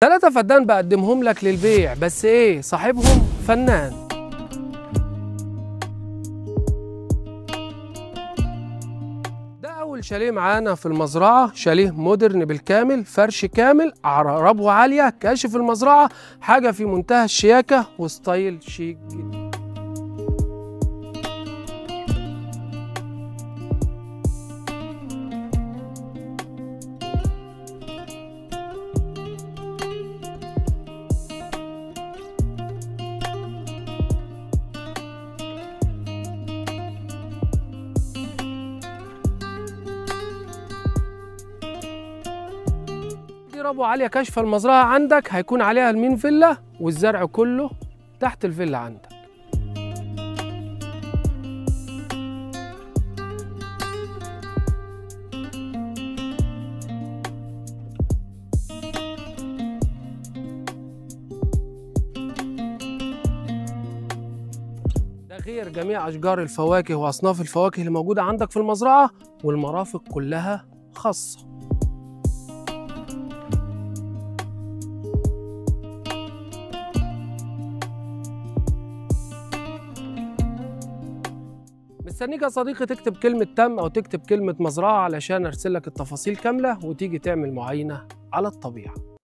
3 فدان بقدمهم لك للبيع، بس ايه صاحبهم فنان. ده اول شاليه معانا في المزرعه، شاليه مودرن بالكامل، فرش كامل، ربوه عاليه، كاشف المزرعه، حاجه في منتهى الشياكه وستايل شيك جدا. دي ربوة عالية كاشفة المزرعة عندك، هيكون عليها المين فيلا والزرع كله تحت الفيلا عندك. ده غير جميع أشجار الفواكه وأصناف الفواكه اللي موجودة عندك في المزرعة، والمرافق كلها خاصة. مستنيك يا صديقي تكتب كلمة تم أو تكتب كلمة مزرعة علشان أرسل لك التفاصيل كاملة وتيجي تعمل معاينة على الطبيعة.